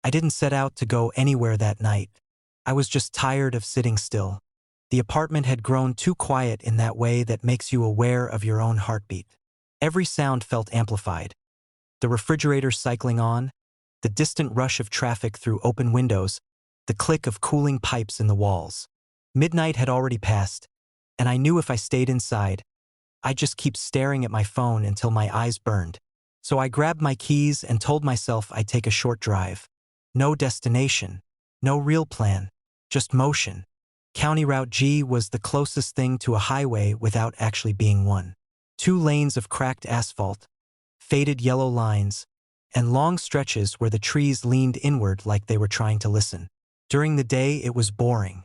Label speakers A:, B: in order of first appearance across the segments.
A: I didn't set out to go anywhere that night. I was just tired of sitting still. The apartment had grown too quiet in that way that makes you aware of your own heartbeat. Every sound felt amplified. The refrigerator cycling on, the distant rush of traffic through open windows, the click of cooling pipes in the walls. Midnight had already passed, and I knew if I stayed inside, I'd just keep staring at my phone until my eyes burned. So I grabbed my keys and told myself I'd take a short drive. No destination, no real plan, just motion. County Route G was the closest thing to a highway without actually being one. 2 lanes of cracked asphalt, faded yellow lines, and long stretches where the trees leaned inward like they were trying to listen. During the day, it was boring.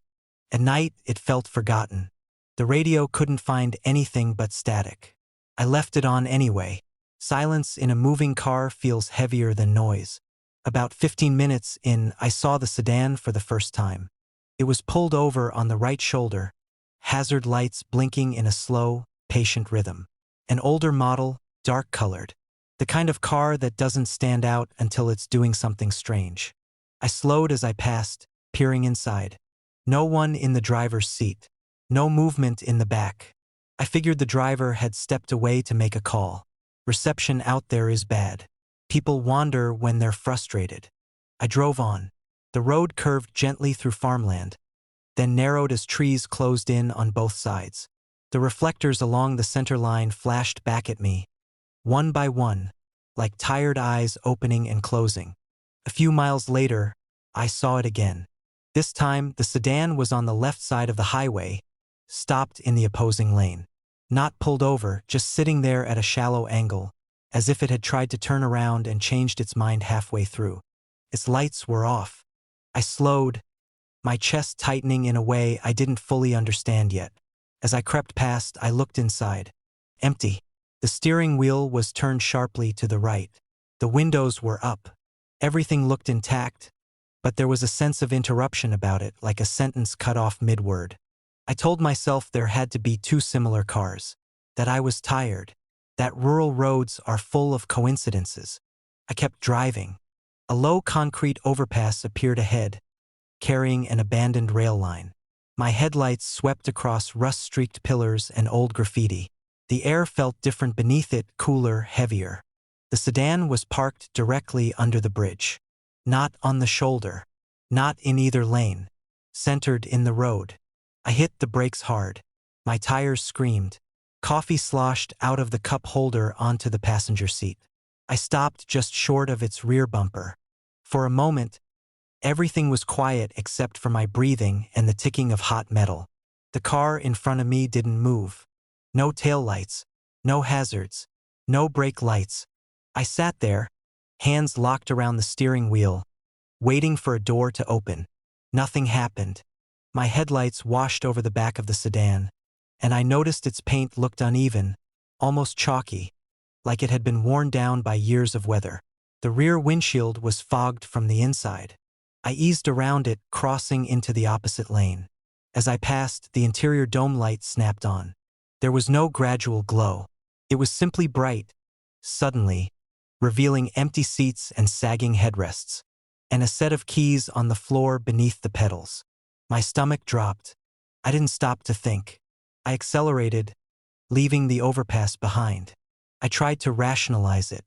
A: At night, it felt forgotten. The radio couldn't find anything but static. I left it on anyway. Silence in a moving car feels heavier than noise. About 15 minutes in, I saw the sedan for the first time. It was pulled over on the right shoulder, hazard lights blinking in a slow, patient rhythm. An older model, dark-colored. The kind of car that doesn't stand out until it's doing something strange. I slowed as I passed, peering inside. No one in the driver's seat. No movement in the back. I figured the driver had stepped away to make a call. Reception out there is bad. People wander when they're frustrated. I drove on. The road curved gently through farmland, then narrowed as trees closed in on both sides. The reflectors along the center line flashed back at me, one by one, like tired eyes opening and closing. A few miles later, I saw it again. This time, the sedan was on the left side of the highway, stopped in the opposing lane. Not pulled over, just sitting there at a shallow angle, as if it had tried to turn around and changed its mind halfway through. Its lights were off. I slowed, my chest tightening in a way I didn't fully understand yet. As I crept past, I looked inside. Empty. The steering wheel was turned sharply to the right. The windows were up. Everything looked intact, but there was a sense of interruption about it, like a sentence cut off mid-word. I told myself there had to be 2 similar cars, that I was tired, that rural roads are full of coincidences. I kept driving. A low concrete overpass appeared ahead, carrying an abandoned rail line. My headlights swept across rust-streaked pillars and old graffiti. The air felt different beneath it, cooler, heavier. The sedan was parked directly under the bridge. Not on the shoulder. Not in either lane. Centered in the road. I hit the brakes hard. My tires screamed. Coffee sloshed out of the cup holder onto the passenger seat. I stopped just short of its rear bumper. For a moment, everything was quiet except for my breathing and the ticking of hot metal. The car in front of me didn't move. No taillights, no hazards, no brake lights. I sat there, hands locked around the steering wheel, waiting for a door to open. Nothing happened. My headlights washed over the back of the sedan, and I noticed its paint looked uneven, almost chalky, like it had been worn down by years of weather. The rear windshield was fogged from the inside. I eased around it, crossing into the opposite lane. As I passed, the interior dome light snapped on. There was no gradual glow. It was simply bright, suddenly, revealing empty seats and sagging headrests, and a set of keys on the floor beneath the pedals. My stomach dropped. I didn't stop to think. I accelerated, leaving the overpass behind. I tried to rationalize it.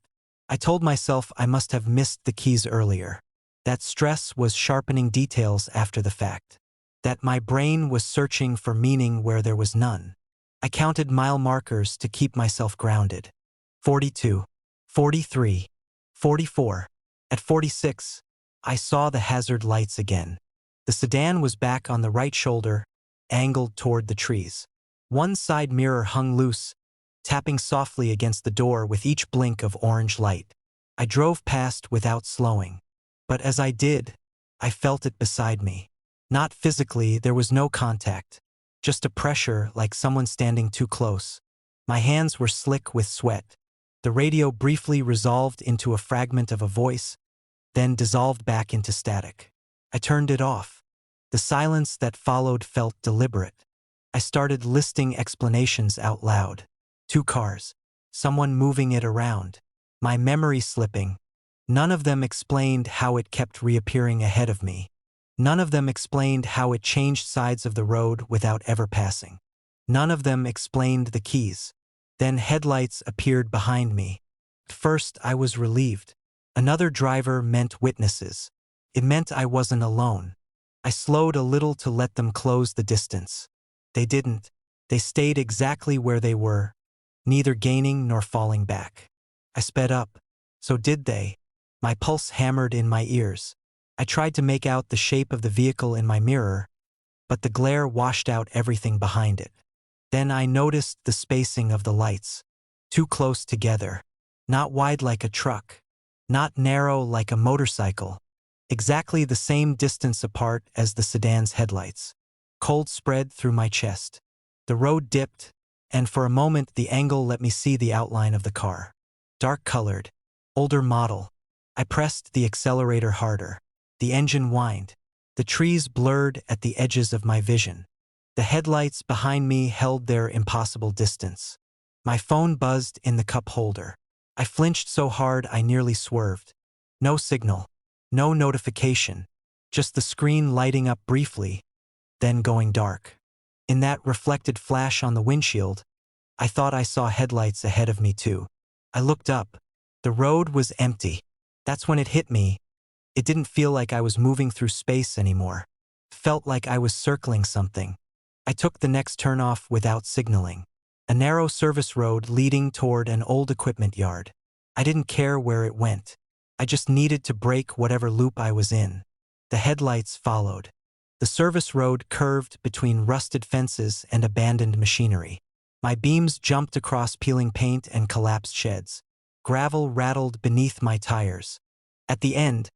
A: I told myself I must have missed the keys earlier. That stress was sharpening details after the fact. That my brain was searching for meaning where there was none. I counted mile markers to keep myself grounded. 42, 43, 44. At 46, I saw the hazard lights again. The sedan was back on the right shoulder, angled toward the trees. One side mirror hung loose, tapping softly against the door with each blink of orange light. I drove past without slowing. But as I did, I felt it beside me. Not physically, there was no contact. Just a pressure like someone standing too close. My hands were slick with sweat. The radio briefly resolved into a fragment of a voice, then dissolved back into static. I turned it off. The silence that followed felt deliberate. I started listing explanations out loud. 2 cars. Someone moving it around. My memory slipping. None of them explained how it kept reappearing ahead of me. None of them explained how it changed sides of the road without ever passing. None of them explained the keys. Then headlights appeared behind me. At first, I was relieved. Another driver meant witnesses. It meant I wasn't alone. I slowed a little to let them close the distance. They didn't. They stayed exactly where they were, neither gaining nor falling back. I sped up. So did they. My pulse hammered in my ears. I tried to make out the shape of the vehicle in my mirror, but the glare washed out everything behind it. Then I noticed the spacing of the lights. Too close together. Not wide like a truck. Not narrow like a motorcycle. Exactly the same distance apart as the sedan's headlights. Cold spread through my chest. The road dipped, and for a moment the angle let me see the outline of the car. Dark-colored. Older model. I pressed the accelerator harder. The engine whined. The trees blurred at the edges of my vision. The headlights behind me held their impossible distance. My phone buzzed in the cup holder. I flinched so hard I nearly swerved. No signal. No notification. Just the screen lighting up briefly, then going dark. In that reflected flash on the windshield, I thought I saw headlights ahead of me too. I looked up. The road was empty. That's when it hit me. It didn't feel like I was moving through space anymore. It felt like I was circling something. I took the next turnoff without signaling. A narrow service road leading toward an old equipment yard. I didn't care where it went. I just needed to break whatever loop I was in. The headlights followed. The service road curved between rusted fences and abandoned machinery. My beams jumped across peeling paint and collapsed sheds. Gravel rattled beneath my tires. At the end,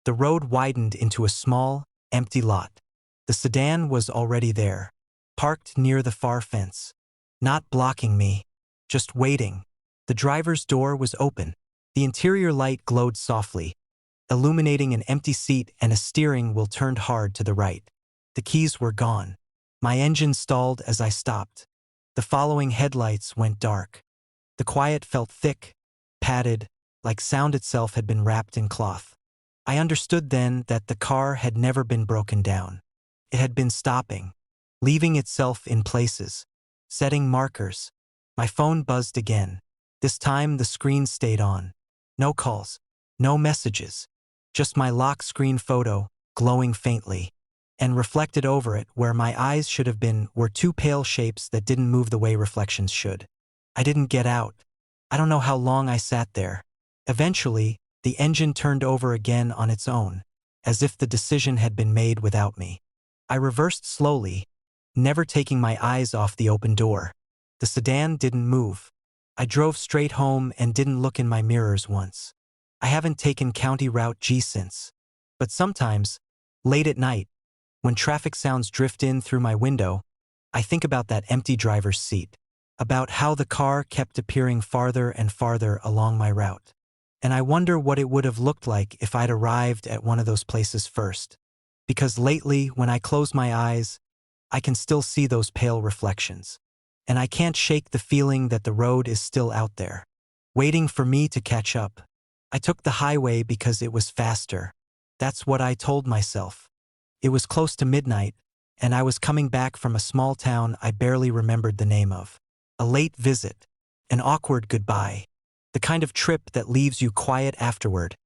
A: the road widened into a small, empty lot. The sedan was already there, parked near the far fence. Not blocking me, just waiting. The driver's door was open. The interior light glowed softly, illuminating an empty seat and a steering wheel turned hard to the right. The keys were gone. My engine stalled as I stopped. The following headlights went dark. The quiet felt thick, padded, like sound itself had been wrapped in cloth. I understood then that the car had never been broken down. It had been stopping, leaving itself in places, setting markers. My phone buzzed again. This time the screen stayed on. No calls, no messages, just my lock screen photo, glowing faintly. And reflected over it, where my eyes should have been, were two pale shapes that didn't move the way reflections should. I didn't get out. I don't know how long I sat there. Eventually, the engine turned over again on its own, as if the decision had been made without me. I reversed slowly, never taking my eyes off the open door. The sedan didn't move. I drove straight home and didn't look in my mirrors once. I haven't taken County Route G since. But sometimes, late at night, when traffic sounds drift in through my window, I think about that empty driver's seat, about how the car kept appearing farther and farther along my route. And I wonder what it would have looked like if I'd arrived at one of those places first. Because lately, when I close my eyes, I can still see those pale reflections. And I can't shake the feeling that the road is still out there, waiting for me to catch up. I took the highway because it was faster. That's what I told myself. It was close to midnight, and I was coming back from a small town I barely remembered the name of. A late visit, an awkward goodbye, the kind of trip that leaves you quiet afterward,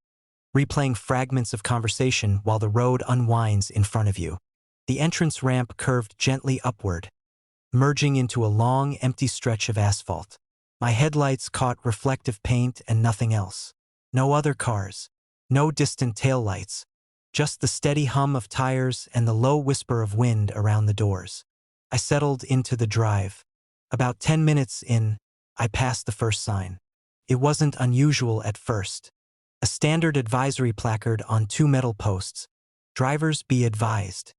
A: replaying fragments of conversation while the road unwinds in front of you. The entrance ramp curved gently upward, merging into a long, empty stretch of asphalt. My headlights caught reflective paint and nothing else. No other cars, no distant taillights, just the steady hum of tires and the low whisper of wind around the doors. I settled into the drive. About 10 minutes in, I passed the first sign. It wasn't unusual at first. A standard advisory placard on 2 metal posts. Drivers be advised.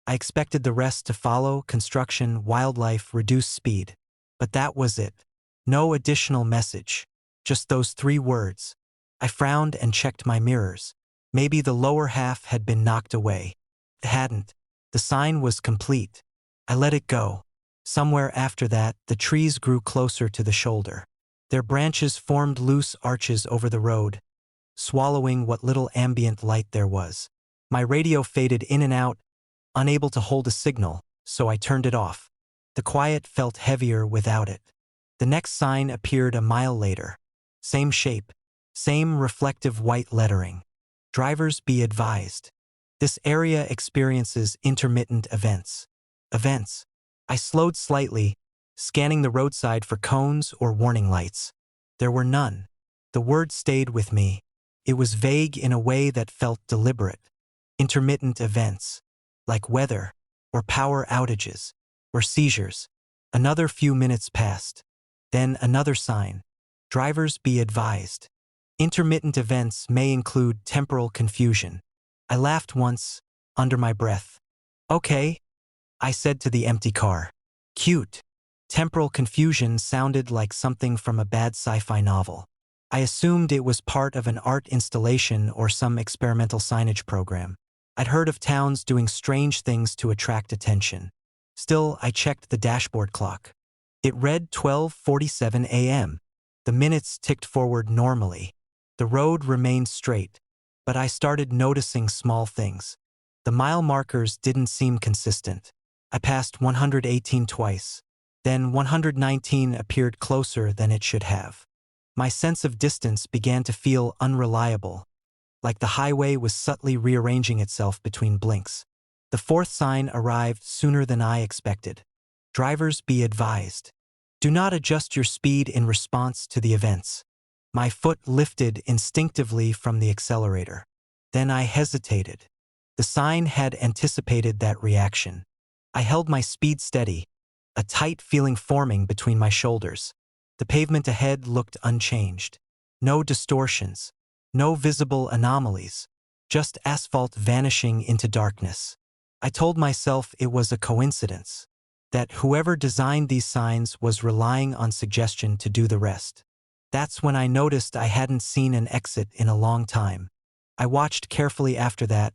A: I expected the rest to follow: construction, wildlife, reduce speed. But that was it. No additional message. Just those 3 words. I frowned and checked my mirrors. Maybe the lower half had been knocked away. It hadn't. The sign was complete. I let it go. Somewhere after that, the trees grew closer to the shoulder. Their branches formed loose arches over the road, swallowing what little ambient light there was. My radio faded in and out, unable to hold a signal, so I turned it off. The quiet felt heavier without it. The next sign appeared a mile later. Same shape, same reflective white lettering. Drivers be advised. This area experiences intermittent events. Events. I slowed slightly, scanning the roadside for cones or warning lights. There were none. The word stayed with me. It was vague in a way that felt deliberate. Intermittent events, like weather, or power outages, or seizures. Another few minutes passed. Then another sign. Drivers be advised. Intermittent events may include temporal confusion. I laughed once, under my breath. Okay, I said to the empty car. Cute. Temporal confusion sounded like something from a bad sci-fi novel. I assumed it was part of an art installation or some experimental signage program. I'd heard of towns doing strange things to attract attention. Still, I checked the dashboard clock. It read 12:47 a.m. The minutes ticked forward normally. The road remained straight, but I started noticing small things. The mile markers didn't seem consistent. I passed 118 twice. Then 119 appeared closer than it should have. My sense of distance began to feel unreliable, like the highway was subtly rearranging itself between blinks. The fourth sign arrived sooner than I expected. Drivers be advised. Do not adjust your speed in response to the events. My foot lifted instinctively from the accelerator. Then I hesitated. The sign had anticipated that reaction. I held my speed steady, a tight feeling forming between my shoulders. The pavement ahead looked unchanged. No distortions, no visible anomalies, just asphalt vanishing into darkness. I told myself it was a coincidence, that whoever designed these signs was relying on suggestion to do the rest. That's when I noticed I hadn't seen an exit in a long time. I watched carefully after that,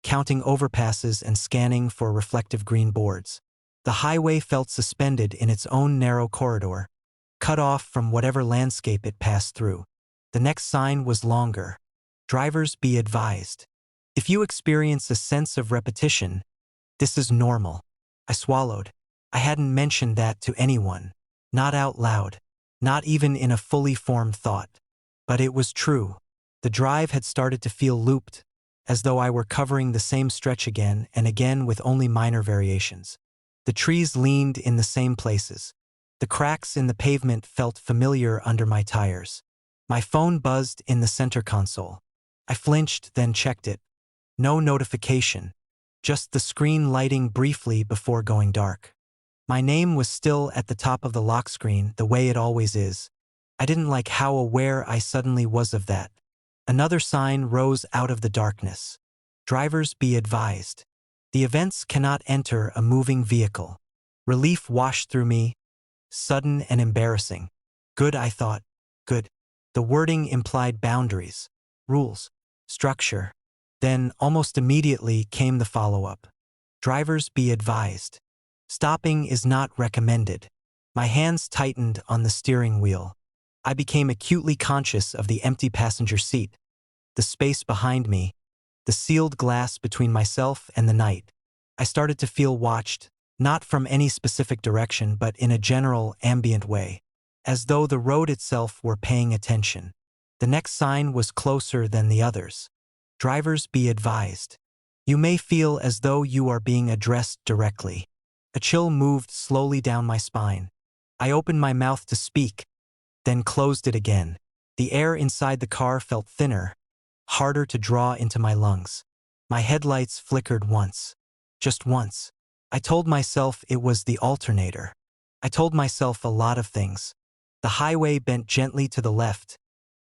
A: counting overpasses and scanning for reflective green boards. The highway felt suspended in its own narrow corridor, cut off from whatever landscape it passed through. The next sign was longer. Drivers be advised. If you experience a sense of repetition, this is normal. I swallowed. I hadn't mentioned that to anyone, not out loud, not even in a fully formed thought. But it was true. The drive had started to feel looped, as though I were covering the same stretch again and again with only minor variations. The trees leaned in the same places. The cracks in the pavement felt familiar under my tires. My phone buzzed in the center console. I flinched, then checked it. No notification, just the screen lighting briefly before going dark. My name was still at the top of the lock screen, the way it always is. I didn't like how aware I suddenly was of that. Another sign rose out of the darkness. Drivers be advised. The events cannot enter a moving vehicle. Relief washed through me, sudden and embarrassing. Good, I thought. Good. The wording implied boundaries, rules, structure. Then, almost immediately, came the follow-up. Drivers be advised. Stopping is not recommended. My hands tightened on the steering wheel. I became acutely conscious of the empty passenger seat, the space behind me, the sealed glass between myself and the night. I started to feel watched, not from any specific direction but in a general, ambient way, as though the road itself were paying attention. The next sign was closer than the others. Drivers be advised. You may feel as though you are being addressed directly. A chill moved slowly down my spine. I opened my mouth to speak, then closed it again. The air inside the car felt thinner, harder to draw into my lungs. My headlights flickered once. Just once. I told myself it was the alternator. I told myself a lot of things. The highway bent gently to the left,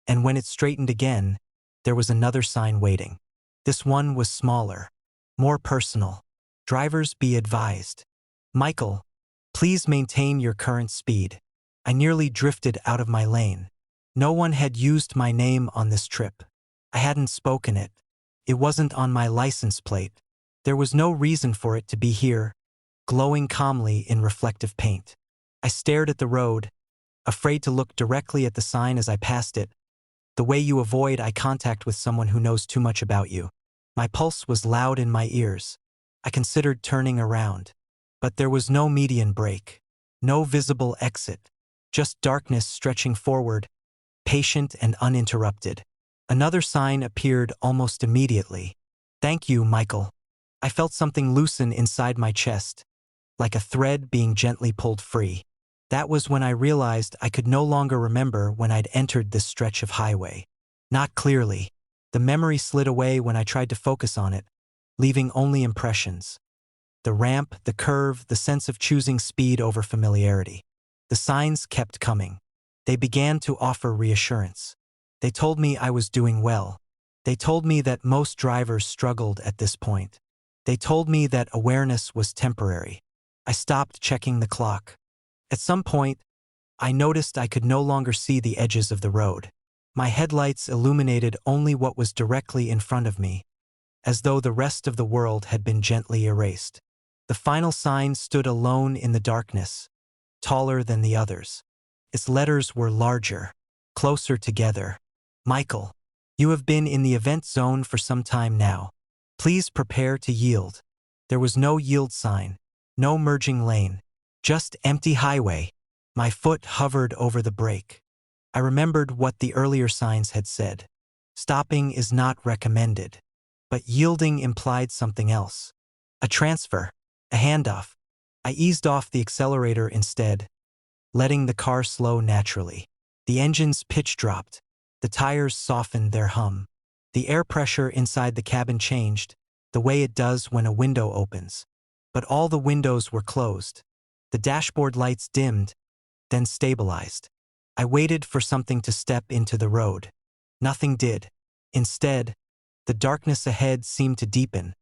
A: and when it straightened again, there was another sign waiting. This one was smaller, more personal. Drivers be advised. Michael, please maintain your current speed. I nearly drifted out of my lane. No one had used my name on this trip. I hadn't spoken it. It wasn't on my license plate. There was no reason for it to be here, glowing calmly in reflective paint. I stared at the road, afraid to look directly at the sign as I passed it, The way you avoid eye contact with someone who knows too much about you. My pulse was loud in my ears. I considered turning around. But there was no median break. No visible exit. Just darkness stretching forward, patient and uninterrupted. Another sign appeared almost immediately. "Thank you, Michael." I felt something loosen inside my chest, like a thread being gently pulled free. That was when I realized I could no longer remember when I'd entered this stretch of highway. Not clearly. The memory slid away when I tried to focus on it, leaving only impressions. The ramp, the curve, the sense of choosing speed over familiarity. The signs kept coming. They began to offer reassurance. They told me I was doing well. They told me that most drivers struggled at this point. They told me that awareness was temporary. I stopped checking the clock. At some point, I noticed I could no longer see the edges of the road. My headlights illuminated only what was directly in front of me, as though the rest of the world had been gently erased. The final sign stood alone in the darkness, taller than the others. Its letters were larger, closer together. "Michael, you have been in the event zone for some time now. Please prepare to yield." There was no yield sign, no merging lane, just empty highway. My foot hovered over the brake. I remembered what the earlier signs had said. Stopping is not recommended. But yielding implied something else. A transfer, a handoff. I eased off the accelerator instead, letting the car slow naturally. The engine's pitch dropped. The tires softened their hum. The air pressure inside the cabin changed, the way it does when a window opens. But all the windows were closed. The dashboard lights dimmed, then stabilized. I waited for something to step into the road. Nothing did. Instead, the darkness ahead seemed to deepen,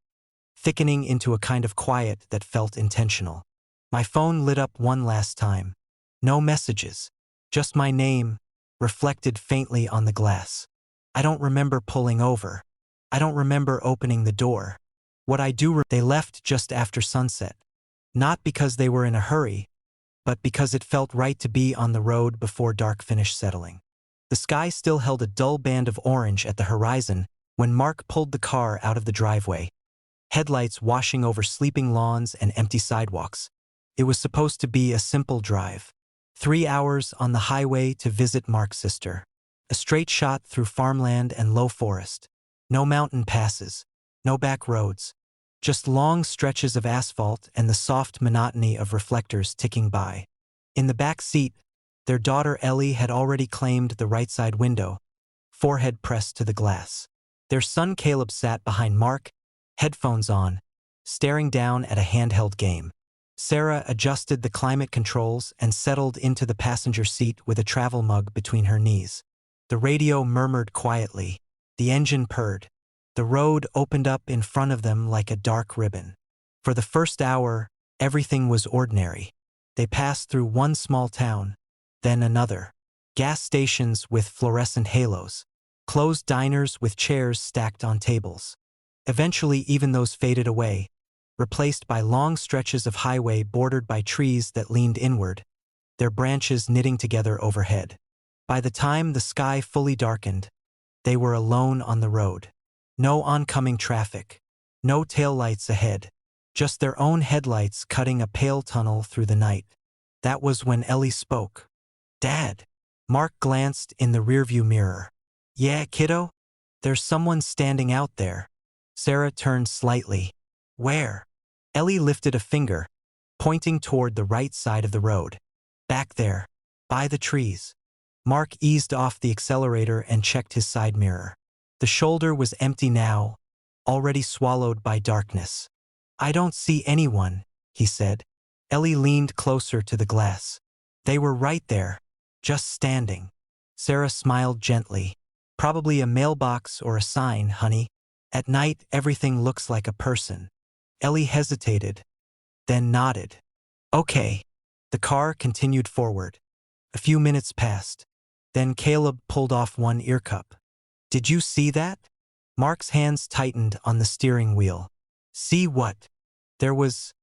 A: thickening into a kind of quiet that felt intentional. My phone lit up one last time. No messages, just my name, reflected faintly on the glass. I don't remember pulling over. I don't remember opening the door. What I do, they left just after sunset. Not because they were in a hurry, but because it felt right to be on the road before dark finished settling. The sky still held a dull band of orange at the horizon when Mark pulled the car out of the driveway, headlights washing over sleeping lawns and empty sidewalks. It was supposed to be a simple drive. 3 hours on the highway to visit Mark's sister. A straight shot through farmland and low forest. No mountain passes, no back roads. Just long stretches of asphalt and the soft monotony of reflectors ticking by. In the back seat, their daughter Ellie had already claimed the right side window, forehead pressed to the glass. Their son Caleb sat behind Mark, headphones on, staring down at a handheld game. Sarah adjusted the climate controls and settled into the passenger seat with a travel mug between her knees. The radio murmured quietly. The engine purred. The road opened up in front of them like a dark ribbon. For the first hour, everything was ordinary. They passed through one small town, then another. Gas stations with fluorescent halos. Closed diners with chairs stacked on tables. Eventually, even those faded away, replaced by long stretches of highway bordered by trees that leaned inward, their branches knitting together overhead. By the time the sky fully darkened, they were alone on the road. No oncoming traffic, no taillights ahead, just their own headlights cutting a pale tunnel through the night. That was when Ellie spoke. "Dad." Mark glanced in the rearview mirror. "Yeah, kiddo? There's someone standing out there." Sarah turned slightly. "Where?" Ellie lifted a finger, pointing toward the right side of the road. "Back there, by the trees." Mark eased off the accelerator and checked his side mirror. The shoulder was empty now, already swallowed by darkness. "I don't see anyone," he said. Ellie leaned closer to the glass. "They were right there, just standing." Sarah smiled gently. "Probably a mailbox or a sign, honey. At night, everything looks like a person." Ellie hesitated, then nodded. "Okay." The car continued forward. A few minutes passed. Then Caleb pulled off one ear cup. "Did you see that?" Mark's hands tightened on the steering wheel. "See what?" There was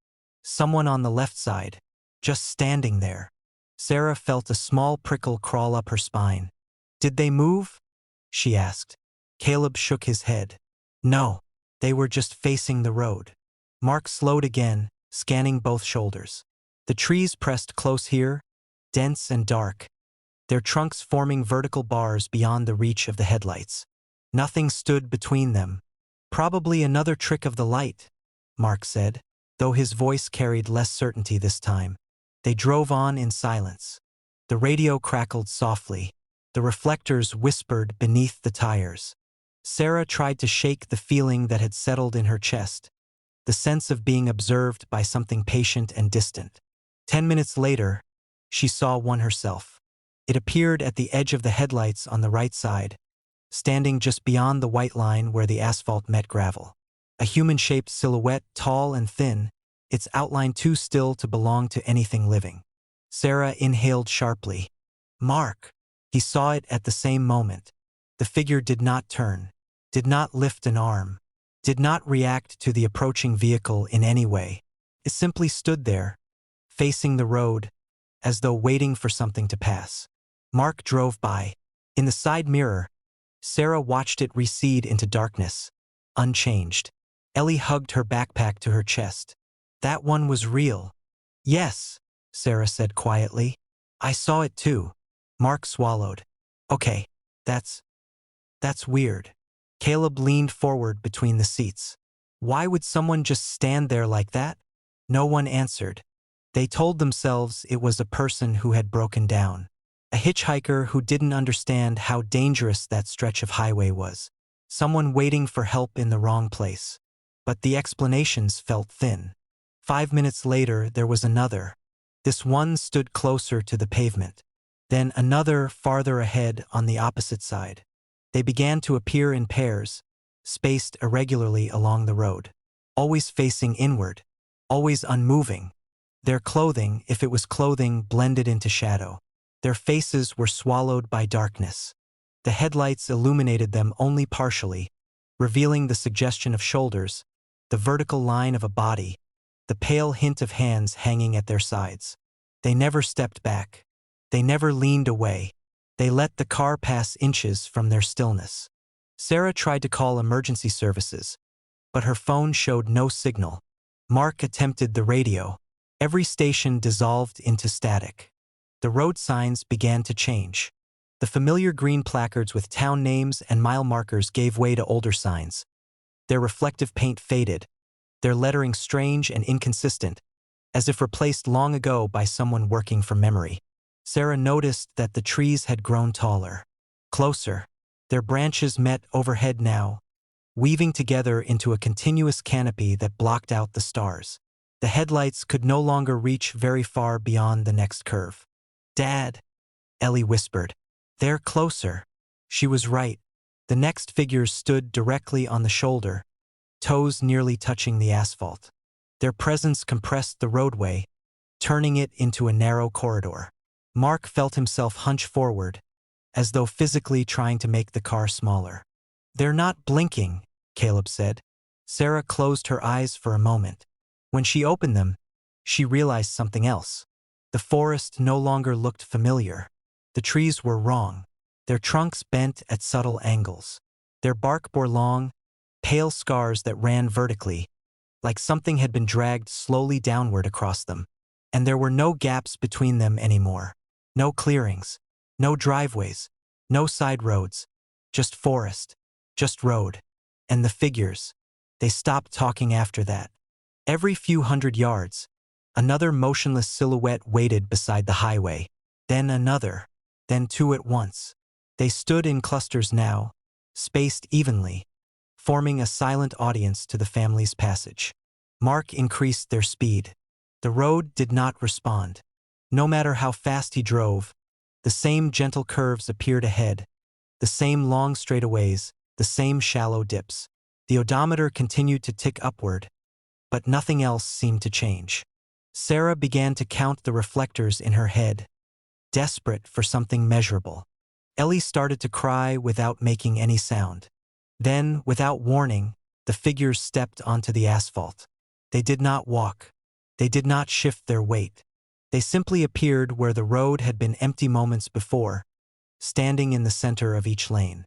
A: someone on the left side, just standing there. Sarah felt a small prickle crawl up her spine. "Did they move?" she asked. Caleb shook his head. No, they were just facing the road. Mark slowed again, scanning both shoulders. The trees pressed close here, dense and dark, their trunks forming vertical bars beyond the reach of the headlights. Nothing stood between them. Probably another trick of the light, Mark said, though his voice carried less certainty this time. They drove on in silence. The radio crackled softly. The reflectors whispered beneath the tires. Sarah tried to shake the feeling that had settled in her chest, the sense of being observed by something patient and distant. 10 minutes later, she saw one herself. It appeared at the edge of the headlights on the right side, standing just beyond the white line where the asphalt met gravel. A human-shaped silhouette, tall and thin, its outline too still to belong to anything living. Sarah inhaled sharply. Mark! He saw it at the same moment. The figure did not turn, did not lift an arm, did not react to the approaching vehicle in any way. It simply stood there, facing the road, as though waiting for something to pass. Mark drove by. In the side mirror, Sarah watched it recede into darkness, unchanged. Ellie hugged her backpack to her chest. That one was real. Yes, Sarah said quietly. I saw it too. Mark swallowed. Okay, that's weird. Caleb leaned forward between the seats. Why would someone just stand there like that? No one answered. They told themselves it was a person who had broken down. A hitchhiker who didn't understand how dangerous that stretch of highway was. Someone waiting for help in the wrong place. But the explanations felt thin. 5 minutes later, there was another. This one stood closer to the pavement. Then another farther ahead on the opposite side. They began to appear in pairs, spaced irregularly along the road. Always facing inward. Always unmoving. Their clothing, if it was clothing, blended into shadow. Their faces were swallowed by darkness. The headlights illuminated them only partially, revealing the suggestion of shoulders, the vertical line of a body, the pale hint of hands hanging at their sides. They never stepped back. They never leaned away. They let the car pass inches from their stillness. Sarah tried to call emergency services, but her phone showed no signal. Mark attempted the radio. Every station dissolved into static. The road signs began to change. The familiar green placards with town names and mile markers gave way to older signs. Their reflective paint faded, their lettering strange and inconsistent, as if replaced long ago by someone working from memory. Sarah noticed that the trees had grown taller. Closer. Their branches met overhead now, weaving together into a continuous canopy that blocked out the stars. The headlights could no longer reach very far beyond the next curve. Dad, Ellie whispered. They're closer. She was right. The next figures stood directly on the shoulder, toes nearly touching the asphalt. Their presence compressed the roadway, turning it into a narrow corridor. Mark felt himself hunch forward, as though physically trying to make the car smaller. They're not blinking, Caleb said. Sarah closed her eyes for a moment. When she opened them, she realized something else. The forest no longer looked familiar. The trees were wrong. Their trunks bent at subtle angles. Their bark bore long, pale scars that ran vertically, like something had been dragged slowly downward across them. And there were no gaps between them anymore. No clearings, no driveways, no side roads, just forest, just road. And the figures, they stopped talking after that. Every few hundred yards, another motionless silhouette waited beside the highway, then another, then two at once. They stood in clusters now, spaced evenly, forming a silent audience to the family's passage. Mark increased their speed. The road did not respond. No matter how fast he drove, the same gentle curves appeared ahead, the same long straightaways, the same shallow dips. The odometer continued to tick upward, but nothing else seemed to change. Sarah began to count the reflectors in her head, desperate for something measurable. Ellie started to cry without making any sound. Then, without warning, the figures stepped onto the asphalt. They did not walk. They did not shift their weight. They simply appeared where the road had been empty moments before, standing in the center of each lane.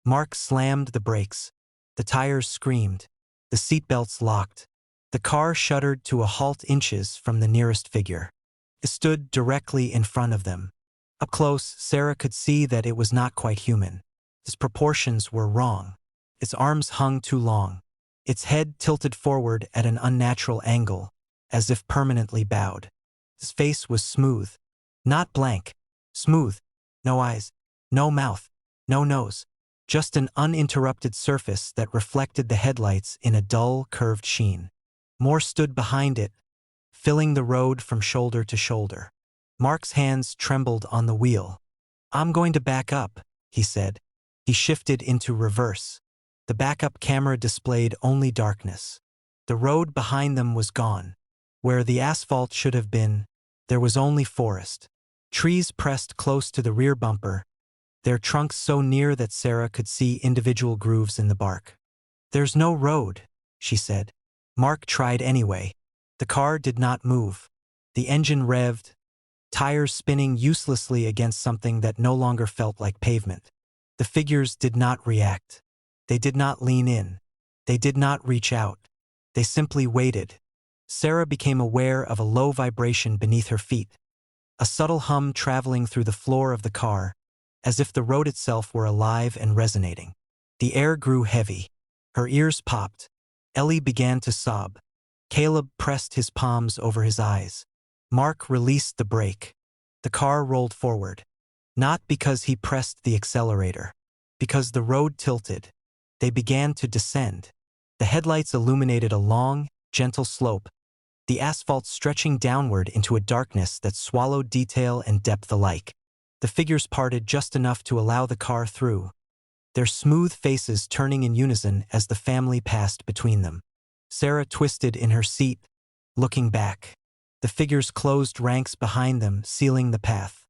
A: Mark slammed the brakes. The tires screamed. The seatbelts locked. The car shuddered to a halt inches from the nearest figure. It stood directly in front of them. Up close, Sarah could see that it was not quite human. Its proportions were wrong. Its arms hung too long. Its head tilted forward at an unnatural angle, as if permanently bowed. His face was smooth. Not blank. Smooth. No eyes. No mouth. No nose. Just an uninterrupted surface that reflected the headlights in a dull, curved sheen. Moore stood behind it, filling the road from shoulder to shoulder. Mark's hands trembled on the wheel. "I'm going to back up," he said. He shifted into reverse. The backup camera displayed only darkness. The road behind them was gone. Where the asphalt should have been, there was only forest. Trees pressed close to the rear bumper, their trunks so near that Sarah could see individual grooves in the bark. "There's no road," she said. Mark tried anyway. The car did not move. The engine revved, tires spinning uselessly against something that no longer felt like pavement. The figures did not react. They did not lean in. They did not reach out. They simply waited. Sarah became aware of a low vibration beneath her feet, a subtle hum traveling through the floor of the car, as if the road itself were alive and resonating. The air grew heavy. Her ears popped. Ellie began to sob. Caleb pressed his palms over his eyes. Mark released the brake. The car rolled forward. Not because he pressed the accelerator. Because the road tilted. They began to descend. The headlights illuminated a long, gentle slope, the asphalt stretching downward into a darkness that swallowed detail and depth alike. The figures parted just enough to allow the car through, their smooth faces turning in unison as the family passed between them. Sarah twisted in her seat, looking back. The figures closed ranks behind them, sealing the path.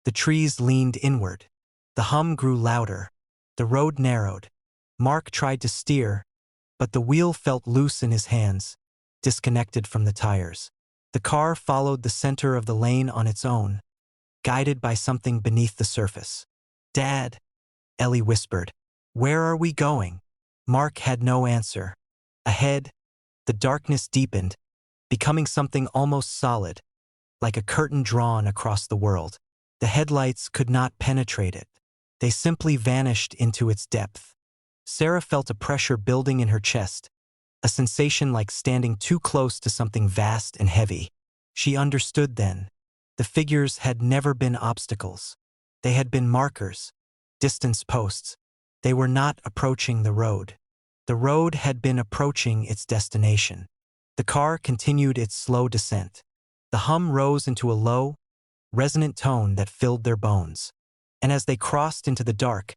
A: The trees leaned inward. The hum grew louder. The road narrowed. Mark tried to steer, but the wheel felt loose in his hands, disconnected from the tires. The car followed the center of the lane on its own, guided by something beneath the surface. "Dad," Ellie whispered. "Where are we going?" Mark had no answer. Ahead, the darkness deepened, becoming something almost solid, like a curtain drawn across the world. The headlights could not penetrate it. They simply vanished into its depth. Sarah felt a pressure building in her chest, a sensation like standing too close to something vast and heavy. She understood then. The figures had never been obstacles. They had been markers, distance posts. They were not approaching the road. The road had been approaching its destination. The car continued its slow descent. The hum rose into a low, resonant tone that filled their bones. And as they crossed into the dark,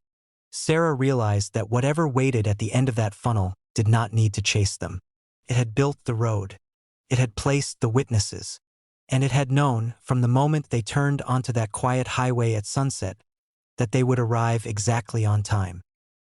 A: Sarah realized that whatever waited at the end of that funnel did not need to chase them. It had built the road. It had placed the witnesses. And it had known, from the moment they turned onto that quiet highway at sunset, that they would arrive exactly on time.